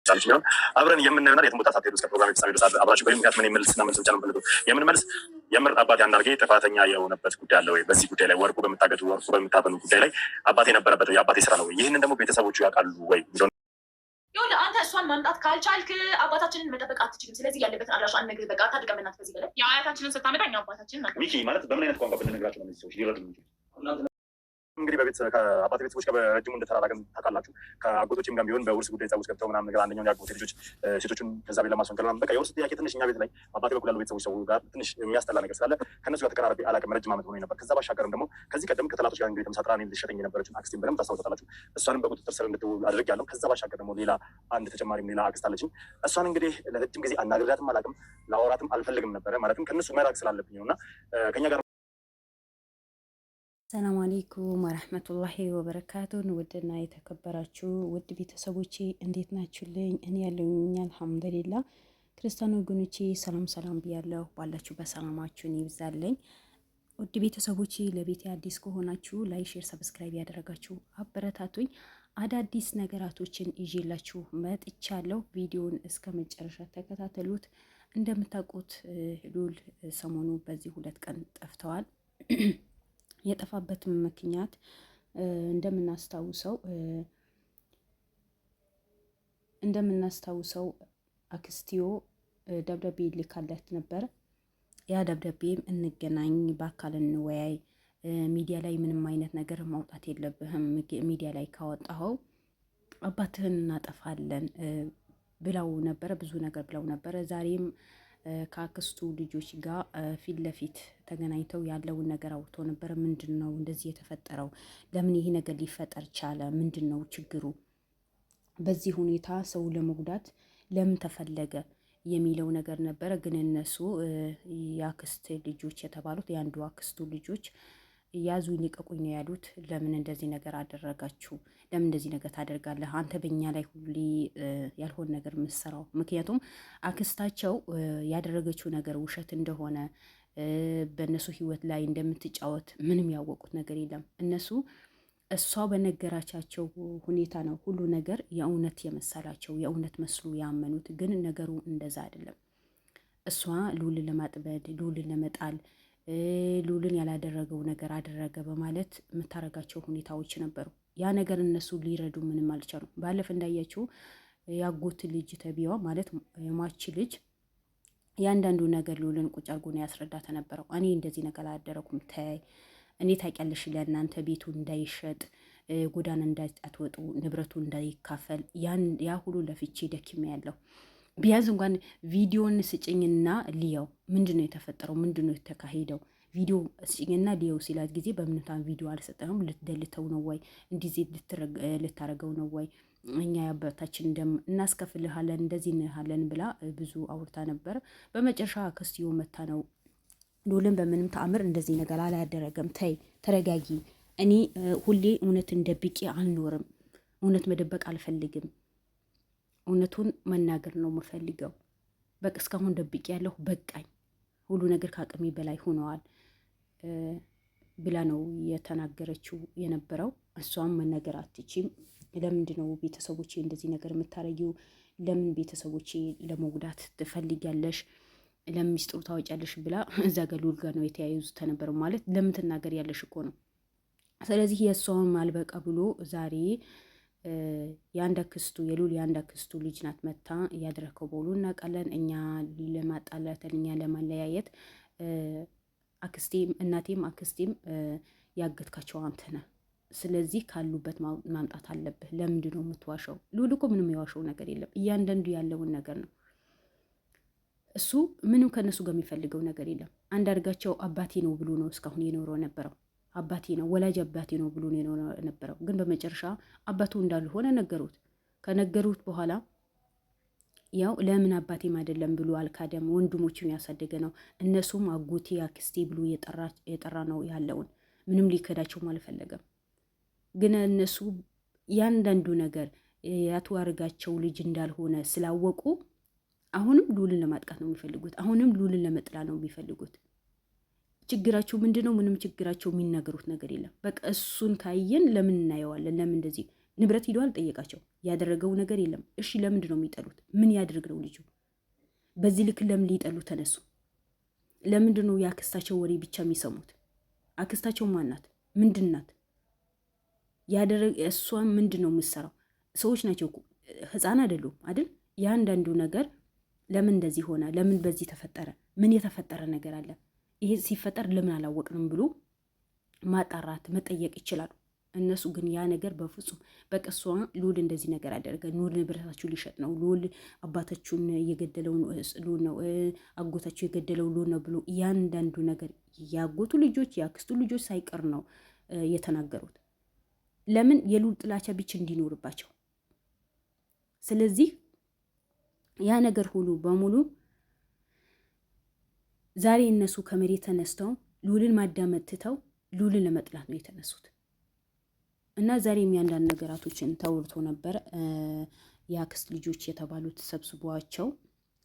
ሳልች ነው አብረን የምናየውና የትም ቦታ ሳትሄዱ እስከ ፕሮግራም ፍጻሜ ድረስ አብራችሁ ቆዩ። ምክንያቱም እኔ መልስና መልስ ብቻ ነው የምፈልገው። የምንመልስ የምር አባቴ አንዳርጌ ጥፋተኛ የሆነበት ጉዳይ አለ ወይ? በዚህ ጉዳይ ላይ ወርቁ በምታገቱ ወርቁ በምታበሉ ጉዳይ ላይ አባቴ ነበረበት ወይ? አባቴ ስራ ነው ወይ? ይህንን ደግሞ ቤተሰቦቹ ያውቃሉ ወይ? ይኸውልህ አንተ እሷን ማምጣት ካልቻልክ አባታችንን መጠበቅ አትችልም። ስለዚህ ያለበትን አድራሻ አነግርህ። በቃ ታድቀመናት ከዚህ በላይ የአያታችንን ስታመጣ እኛ አባታችንን ሚኪ ማለት በምን አይነት ቋንቋ ብንነግራቸው ነው እነዚህ ሰዎች ሊረዱ እንግዲህ ከአባቴ ቤተሰቦች ጋር በረጅሙ እንደተራራቅን ታውቃላችሁ። ከአጎቶችም ጋር ቢሆን በውርስ ጉዳይ ውስጥ ገብተው ምናምን ነገር አንደኛውን የአጎቴ ልጆች ሴቶቹን ከዛ ቤት ለማስፈንከል ምናምን በቃ የውርስ ጥያቄ ትንሽ እኛ ቤት ላይ አባቴ በኩል ያሉ ቤተሰቦች ሰው ጋር ትንሽ የሚያስጠላ ነገር ስላለ ከእነሱ ጋር ተቀራርቤ አላውቅም። ረጅም ዓመት ሆኖ ነበር። ከዛ ባሻገርም ደግሞ ከዚህ ቀደም ከጠላቶች ጋር እንግዲህ ተመሳጥራ እኔን ልትሸጠኝ የነበረችውን አክስቴን በደንብ ታስታውሳላችሁ። እሷንም በቁጥጥር ስር እንድትውል አድርጌያለሁ። ከዛ ባሻገር ደግሞ ሌላ አንድ ተጨማሪም ሌላ አክስት አለችኝ። እሷን እንግዲህ ለረጅም ጊዜ አናግሬያትም አላውቅም። ላወራትም አልፈልግም ነበረ። ማለትም ከእነሱ መራቅ ስላለብኝ ነው እና ከኛ ጋር ሰላም አለይኩም ወረህመቱላሂ ወበረካቱን። ውድና የተከበራችሁ ውድ ቤተሰቦቼ እንዴት ናችሁልኝ? እኔ ያለሁኝ አልሐምዱሊላ። ክርስቲያን ወገኖቼ ሰላም ሰላም ብያለሁ። ባላችሁ በሰላማችሁን ይብዛለኝ። ውድ ቤተሰቦቼ ለቤቴ አዲስ ከሆናችሁ ላይ ሼር፣ ሰብስክራይብ ያደረጋችሁ አበረታቱኝ። አዳዲስ ነገራቶችን ይዤላችሁ መጥቻለሁ። ቪዲዮን እስከ መጨረሻ ተከታተሉት። እንደምታውቁት ሉል ሰሞኑ በዚህ 2 ቀን ጠፍተዋል። የጠፋበት ምክንያት እንደምናስታውሰው አክስቲዮ ደብዳቤ ልካለት ነበር። ያ ደብዳቤም እንገናኝ፣ በአካል እንወያይ፣ ሚዲያ ላይ ምንም አይነት ነገር ማውጣት የለብህም፣ ሚዲያ ላይ ካወጣኸው አባትህን እናጠፋለን ብለው ነበረ። ብዙ ነገር ብለው ነበረ። ዛሬም ከአክስቱ ልጆች ጋር ፊት ለፊት ተገናኝተው ያለውን ነገር አውጥቶ ነበረ። ምንድን ነው እንደዚህ የተፈጠረው? ለምን ይሄ ነገር ሊፈጠር ቻለ? ምንድን ነው ችግሩ? በዚህ ሁኔታ ሰው ለመጉዳት ለምን ተፈለገ የሚለው ነገር ነበረ። ግን እነሱ የአክስት ልጆች የተባሉት የአንዱ አክስቱ ልጆች ያዙ ሊቀቁኝ ነው ያሉት። ለምን እንደዚህ ነገር አደረጋችሁ? ለምን እንደዚህ ነገር ታደርጋለህ? አንተ በእኛ ላይ ሁሌ ያልሆነ ነገር ምሰራው። ምክንያቱም አክስታቸው ያደረገችው ነገር ውሸት እንደሆነ በእነሱ ሕይወት ላይ እንደምትጫወት ምንም ያወቁት ነገር የለም። እነሱ እሷ በነገራቻቸው ሁኔታ ነው ሁሉ ነገር የእውነት የመሰላቸው፣ የእውነት መስሎ ያመኑት። ግን ነገሩ እንደዛ አይደለም። እሷ ሉልን ለማጥበድ፣ ሉልን ለመጣል፣ ሉልን ያላደረገው ነገር አደረገ በማለት የምታረጋቸው ሁኔታዎች ነበሩ። ያ ነገር እነሱ ሊረዱ ምንም አልቻሉ። ባለፈ እንዳያችው ያጎት ልጅ ተቢዋ ማለት የሟች ልጅ ያንዳንዱ ነገር ሉልን ቁጭ አርጎ ነው ያስረዳተ ነበረው። እኔ እንደዚህ ነገር አላደረኩም፣ ተይ እኔ ታውቂያለሽ፣ ለእናንተ ቤቱ እንዳይሸጥ፣ ጎዳና እንዳትወጡ፣ ንብረቱ እንዳይካፈል ያ ሁሉ ለፍቼ ደክሜ ያለው ቢያንስ እንኳን ቪዲዮን ስጭኝና ሊየው፣ ምንድን ነው የተፈጠረው? ምንድን ነው የተካሄደው? ቪዲዮ ስጭኝና ሊየው ሲላት ጊዜ በምንታን ቪዲዮ አልሰጠንም፣ ልትደልተው ነው ወይ? እንዲህ ልታረገው ነው ወይ? እኛ ያበታችን እናስከፍልሃለን፣ እንደዚህ እንሃለን ብላ ብዙ አውርታ ነበር። በመጨረሻ አክስቲዮ መታ ነው ሉልን በምንም ተአምር እንደዚህ ነገር አላደረገም፣ ተይ ተረጋጊ፣ እኔ ሁሌ እውነትን ደብቄ አልኖርም፣ እውነት መደበቅ አልፈልግም፣ እውነቱን መናገር ነው የምፈልገው። በቃ እስካሁን ደብቄ ያለሁ በቃኝ፣ ሁሉ ነገር ከአቅሜ በላይ ሆነዋል ብላ ነው የተናገረችው የነበረው። እሷም መናገር አትችም። ለምንድን ነው ቤተሰቦቼ እንደዚህ ነገር የምታረጊው? ለምን ቤተሰቦቼ ለመጉዳት ትፈልጊያለሽ? ለምን ሚስጥሩ ታወጫለሽ? ብላ እዛ ጋር ሉል ጋር ነው የተያዩዙት ተነበረው። ማለት ለምን ትናገር ያለሽ እኮ ነው። ስለዚህ የእሷም አልበቃ ብሎ ዛሬ የአንድ አክስቱ የሉል የአንድ አክስቱ ልጅ ናት መታ እያደረከው በሁሉ እናውቃለን። እኛ ለማጣላት እኛ ለማለያየት አክስቴም እናቴም አክስቴም ያገትካቸው አንተ ነህ። ስለዚህ ካሉበት ማምጣት አለብህ። ለምንድን ነው የምትዋሸው? ሉል እኮ ምንም የዋሸው ነገር የለም። እያንዳንዱ ያለውን ነገር ነው። እሱ ምንም ከእነሱ ጋር የሚፈልገው ነገር የለም። አንዳርጋቸው አባቴ ነው ብሎ ነው እስካሁን የኖረው ነበረው። አባቴ ነው ወላጅ አባቴ ነው ብሎ ነው ነበረው። ግን በመጨረሻ አባቱ እንዳልሆነ ነገሩት። ከነገሩት በኋላ ያው ለምን አባቴም አይደለም ብሎ አልካደም። ወንድሞቹን ያሳደገ ነው። እነሱም አጎቴ አክስቴ ብሎ የጠራ ነው ያለውን። ምንም ሊከዳቸውም አልፈለገም። ግን እነሱ ያንዳንዱ ነገር ያተዋርጋቸው ልጅ እንዳልሆነ ስላወቁ አሁንም ሉልን ለማጥቃት ነው የሚፈልጉት። አሁንም ሉልን ለመጥላ ነው የሚፈልጉት። ችግራቸው ምንድነው? ምንም ችግራቸው የሚናገሩት ነገር የለም። በቃ እሱን ካየን ለምን እናየዋለን? ለምን እንደዚህ ንብረት ሂዶ አልጠየቃቸው። ያደረገው ነገር የለም። እሺ ለምንድን ነው የሚጠሉት? ምን ያድርግ ነው ልጁ? በዚህ ልክ ለምን ሊጠሉ ተነሱ? ለምንድን ነው የአክስታቸው ወሬ ብቻ የሚሰሙት? አክስታቸው ማናት? ምንድናት? እሷ ምንድን ነው የምትሰራው? ሰዎች ናቸው እኮ ህፃን አይደሉም አይደል? የአንዳንዱ ነገር ለምን እንደዚህ ሆነ? ለምን በዚህ ተፈጠረ? ምን የተፈጠረ ነገር አለ? ይሄ ሲፈጠር ለምን አላወቅንም ብሎ ማጣራት መጠየቅ ይችላሉ። እነሱ ግን ያ ነገር በፍጹም በቃ እሷ ልዑል እንደዚህ ነገር አደረገ፣ ልዑል ንብረታችሁ ሊሸጥ ነው፣ ልዑል አባታችሁን የገደለው ልዑል ነው፣ አጎታችሁ የገደለው ልዑል ነው ብሎ እያንዳንዱ ነገር ያጎቱ ልጆች ያክስቱ ልጆች ሳይቀር ነው የተናገሩት። ለምን? የልዑል ጥላቻ ብቻ እንዲኖርባቸው። ስለዚህ ያ ነገር ሁሉ በሙሉ ዛሬ እነሱ ከመሬት ተነስተው ልዑልን ማዳመጥ ትተው ልዑልን ለመጥላት ነው የተነሱት። እና ዛሬም ያንዳንድ ነገራቶችን ተወርቶ ነበር። የአክስት ልጆች የተባሉት ተሰብስቧቸው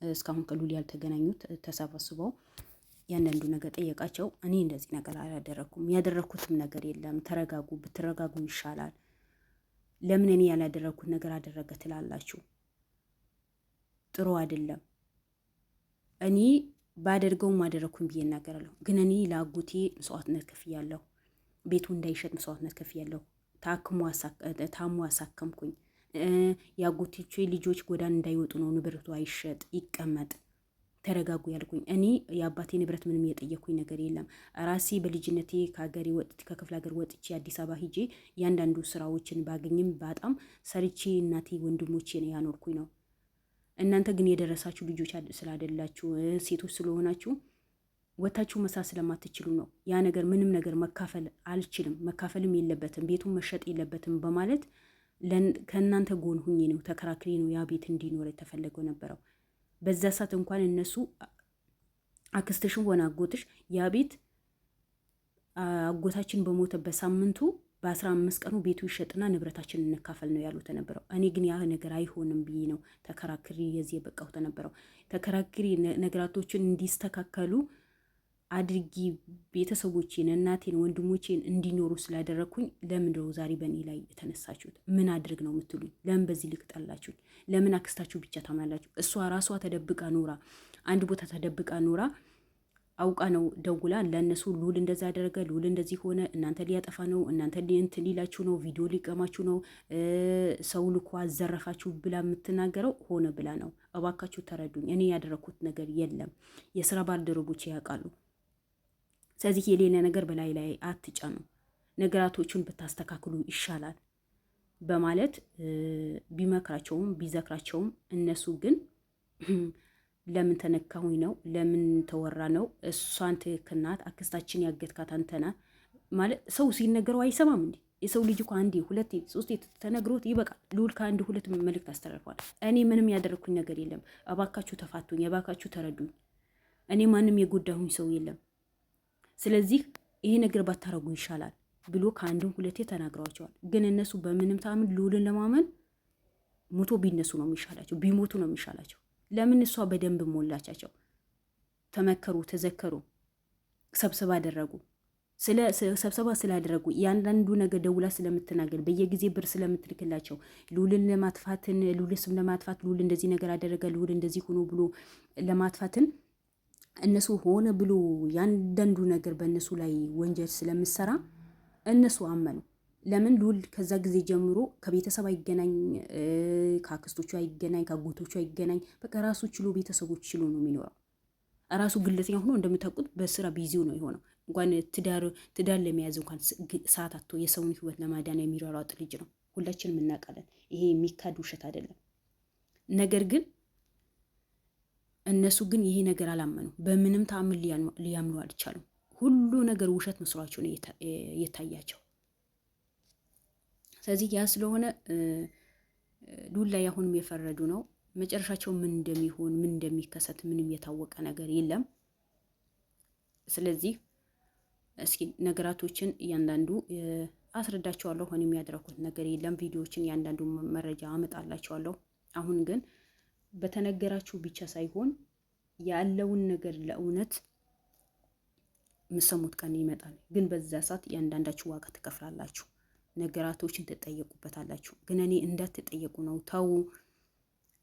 እስካሁን ከልዑል ያልተገናኙት ተሰባስበው ያንዳንዱ ነገር ጠየቃቸው። እኔ እንደዚህ ነገር አላደረኩም፣ ያደረኩትም ነገር የለም፣ ተረጋጉ፣ ብትረጋጉ ይሻላል። ለምን እኔ ያላደረኩት ነገር አደረገ ትላላችሁ? ጥሩ አይደለም። እኔ ባደርገውም አደረኩኝ ብዬ እናገራለሁ። ግን እኔ ለአጎቴ መስዋዕትነት ከፍያለሁ። ቤቱ እንዳይሸጥ መስዋዕትነት ከፍያለሁ። ታሞ አሳከምኩኝ። የአጎቴቼ ልጆች ጎዳን እንዳይወጡ ነው፣ ንብረቱ አይሸጥ ይቀመጥ፣ ተረጋጉ ያልኩኝ። እኔ የአባቴ ንብረት ምንም የጠየኩኝ ነገር የለም። ራሴ በልጅነቴ ከክፍለ ሀገር ወጥቼ አዲስ አበባ ሂጄ እያንዳንዱ ስራዎችን ባገኝም በጣም ሰርቼ እናቴ ወንድሞቼን ያኖርኩኝ ነው። እናንተ ግን የደረሳችሁ ልጆች ስላደላችሁ ሴቶች ስለሆናችሁ ወታችሁ መስራት ስለማትችሉ ነው ያ ነገር ምንም ነገር መካፈል አልችልም፣ መካፈልም የለበትም፣ ቤቱን መሸጥ የለበትም በማለት ከእናንተ ጎን ሁኜ ነው ተከራክሬ ነው ያ ቤት እንዲኖር የተፈለገው ነበረው። በዛ ሰዓት እንኳን እነሱ አክስትሽም ሆነ አጎትሽ ያ ቤት አጎታችን በሞተበት ሳምንቱ በ15 ቀኑ ቤቱ ይሸጥና ንብረታችን እንካፈል ነው ያሉት ነበረው። እኔ ግን ያ ነገር አይሆንም ብዬ ነው ተከራክሬ የዚህ የበቃው ተነበረው። ተከራክሬ ነገራቶችን እንዲስተካከሉ አድርጊ ቤተሰቦቼን፣ እናቴን፣ ወንድሞቼን እንዲኖሩ ስላደረግኩኝ ለምንድነው ዛሬ በእኔ ላይ የተነሳችሁት? ምን አድርግ ነው የምትሉኝ? ለምን በዚህ ልክ ጠላችሁኝ? ለምን አክስታችሁ ብቻ ታምናላችሁ? እሷ ራሷ ተደብቃ ኖራ አንድ ቦታ ተደብቃ ኖራ አውቃ ነው ደውላ ለእነሱ ልዑል እንደዛ ያደረገ፣ ልዑል እንደዚህ ሆነ፣ እናንተ ሊያጠፋ ነው፣ እናንተ እንትን ሊላችሁ ነው፣ ቪዲዮ ሊቀማችሁ ነው፣ ሰው ልኮ አዘረፋችሁ ብላ የምትናገረው ሆነ ብላ ነው። እባካችሁ ተረዱኝ። እኔ ያደረኩት ነገር የለም። የስራ ባልደረቦቼ ያውቃሉ። ስለዚህ የሌለ ነገር በላይ ላይ አትጫኑ፣ ነገራቶቹን ብታስተካክሉ ይሻላል በማለት ቢመክራቸውም ቢዘክራቸውም እነሱ ግን ለምን ተነካሁኝ ነው፣ ለምን ተወራ ነው፣ እሷን ትክክል ናት፣ አክስታችን ያገትካት አንተና ማለት ሰው ሲነገረው አይሰማም እንዴ? የሰው ልጅ እኮ አንዴ ሁለቴ ሶስቴ ተነግሮት ይበቃል። ልዑል ከአንድ ሁለት መልእክት አስተላልፏል። እኔ ምንም ያደረግኩኝ ነገር የለም፣ እባካችሁ ተፋቱኝ፣ እባካችሁ ተረዱኝ፣ እኔ ማንም የጎዳሁኝ ሰው የለም። ስለዚህ ይሄ ነገር ባታረጉ ይሻላል ብሎ ከአንድም ሁለቴ ተናግረዋቸዋል። ግን እነሱ በምንም ታምን ልዑልን ለማመን ሞቶ ቢነሱ ነው የሚሻላቸው፣ ቢሞቱ ነው የሚሻላቸው። ለምን? እሷ በደንብ ሞላቻቸው። ተመከሩ፣ ተዘከሩ፣ ሰብሰባ አደረጉ። ሰብሰባ ስላደረጉ ያንዳንዱ ነገር ደውላ ስለምትናገር በየጊዜ ብር ስለምትልክላቸው ልዑልን ለማጥፋትን ልዑል ስም ለማጥፋት ልዑል እንደዚህ ነገር አደረገ፣ ልዑል እንደዚህ ሆኖ ብሎ ለማጥፋትን እነሱ ሆነ ብሎ ያንዳንዱ ነገር በእነሱ ላይ ወንጀል ስለምሰራ እነሱ አመኑ። ለምን? ልዑል ከዛ ጊዜ ጀምሮ ከቤተሰብ አይገናኝ፣ ከአክስቶቹ አይገናኝ፣ ከአጎቶቹ አይገናኝ። በቃ ራሱ ችሎ ቤተሰቦች ችሎ ነው የሚኖረው። ራሱ ግለተኛ ሆኖ እንደምታውቁት በስራ ቢዚው ነው የሆነው። እንኳን ትዳር ለመያዝ እንኳን ሰዓት አጥቶ የሰውን ሕይወት ለማዳን የሚሯሯጥ ልጅ ነው። ሁላችንም እናውቃለን። ይሄ የሚካድ ውሸት አይደለም። ነገር ግን እነሱ ግን ይሄ ነገር አላመኑ። በምንም ተአምር ሊያምኑ አልቻሉም። ሁሉ ነገር ውሸት መስሏቸው ነው የታያቸው። ስለዚህ ያ ስለሆነ ልዑል ላይ አሁንም የፈረዱ ነው። መጨረሻቸው ምን እንደሚሆን ምን እንደሚከሰት ምንም የታወቀ ነገር የለም። ስለዚህ እስኪ ነገራቶችን እያንዳንዱ አስረዳቸዋለሁ። ሆነ የሚያደርጉት ነገር የለም። ቪዲዮዎችን እያንዳንዱ መረጃ አመጣላቸዋለሁ። አሁን ግን በተነገራችሁ ብቻ ሳይሆን ያለውን ነገር ለእውነት የምሰሙት ቀን ይመጣል። ግን በዛ ሰዓት እያንዳንዳችሁ ዋጋ ትከፍላላችሁ። ነገራቶችን ትጠየቁበታላችሁ። ግን እኔ እንዳትጠየቁ ነው። ተው፣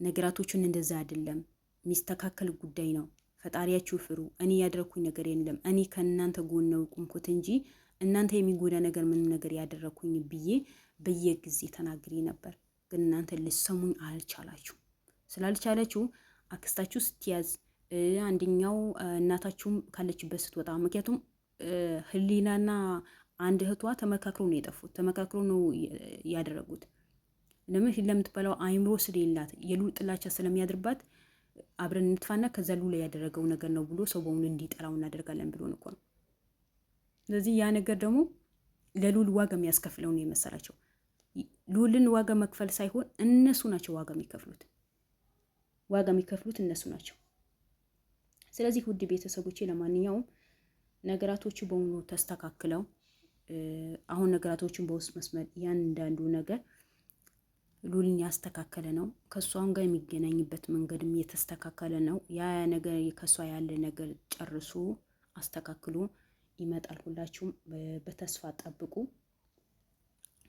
ነገራቶችን እንደዛ አይደለም። የሚስተካከል ጉዳይ ነው። ፈጣሪያችሁ ፍሩ። እኔ ያደረኩኝ ነገር የለም። እኔ ከእናንተ ጎን ነው ቁምኩት እንጂ እናንተ የሚጎዳ ነገር ምንም ነገር ያደረኩኝ ብዬ በየጊዜ ተናግሬ ነበር። ግን እናንተ ልሰሙኝ አልቻላችሁ። ስላልቻላችሁ አክስታችሁ ስትያዝ አንደኛው እናታችሁም ካለችበት ስትወጣ፣ ምክንያቱም ህሊናና አንድ እህቷ ተመካክሮ ነው የጠፉት። ተመካክሮ ነው ያደረጉት። ለምን ለምትባለው አይምሮ ስለሌላት የሉል ጥላቻ ስለሚያድርባት አብረን እንትፋና ከዛ ሉል ያደረገው ነገር ነው ብሎ ሰው በሙሉ እንዲጠላው እናደርጋለን ብሎ ነው። ስለዚህ ያ ነገር ደግሞ ለሉል ዋጋ የሚያስከፍለው ነው የመሰላቸው። ሉልን ዋጋ መክፈል ሳይሆን እነሱ ናቸው ዋጋ የሚከፍሉት። ዋጋ የሚከፍሉት እነሱ ናቸው። ስለዚህ ውድ ቤተሰቦቼ ለማንኛውም ነገራቶቹ በሙሉ ተስተካክለው አሁን ነገራቶችን በውስጥ መስመር ያንዳንዱ ነገር ሉልን ያስተካከለ ነው። ከሷን ጋር የሚገናኝበት መንገድም የተስተካከለ ነው። ያ ነገር ከሷ ያለ ነገር ጨርሶ አስተካክሎ ይመጣል። ሁላችሁም በተስፋ ጠብቁ።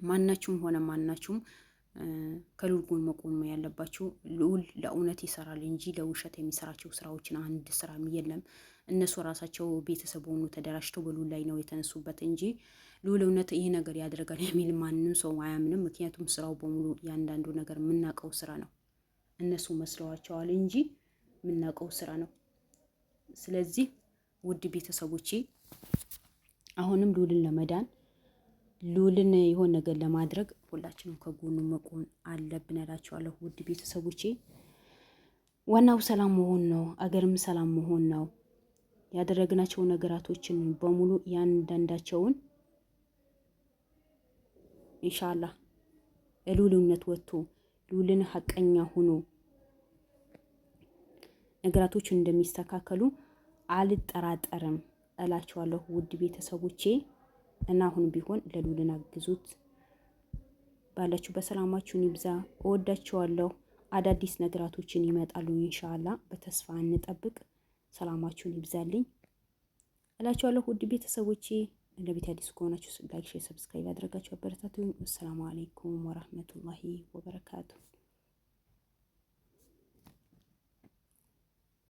ማናችሁም ሆነ ማናችሁም ከሉል ጎን መቆም ያለባችሁ። ሉል ለእውነት ይሰራል እንጂ ለውሸት የሚሰራቸው ስራዎችን አንድ ስራ የለም። እነሱ ራሳቸው ቤተሰብ ሆኑ ተደራጅተው በሉል ላይ ነው የተነሱበት እንጂ ሉል እውነት ይሄ ነገር ያደርጋል የሚል ማንም ሰው አያምንም። ምክንያቱም ስራው በሙሉ ያንዳንዱ ነገር የምናውቀው ስራ ነው። እነሱ መስለዋቸዋል እንጂ የምናውቀው ስራ ነው። ስለዚህ ውድ ቤተሰቦቼ አሁንም ሉልን ለመዳን ሉልን የሆነ ነገር ለማድረግ ሁላችንም ከጎኑ መቆም አለብን እላችኋለሁ። ውድ ቤተሰቦቼ ዋናው ሰላም መሆን ነው። አገርም ሰላም መሆን ነው። ያደረግናቸው ነገራቶችን በሙሉ ያንዳንዳቸውን ኢንሻአላህ ሉልነት ወጥቶ ሉልን ሐቀኛ ሆኖ ነገራቶችን እንደሚስተካከሉ አልጠራጠርም እላችኋለሁ ውድ ቤተሰቦቼ። እና አሁን ቢሆን ለሉልን አግዙት። ባላችሁ በሰላማችሁን ይብዛ። እወዳችኋለሁ። አዳዲስ ነገራቶችን ይመጣሉ ኢንሻአላህ። በተስፋ እንጠብቅ። ሰላማችሁን ይብዛልኝ እላችኋለሁ ውድ ቤተሰቦቼ። ለቤት አዲስ ከሆናችሁ ላይክ፣ ሼር፣ ሰብስክራይብ አድርጋችሁ አበረታቱኝ። ሰላም አለይኩም ወራህመቱላሂ ወበረካቱ።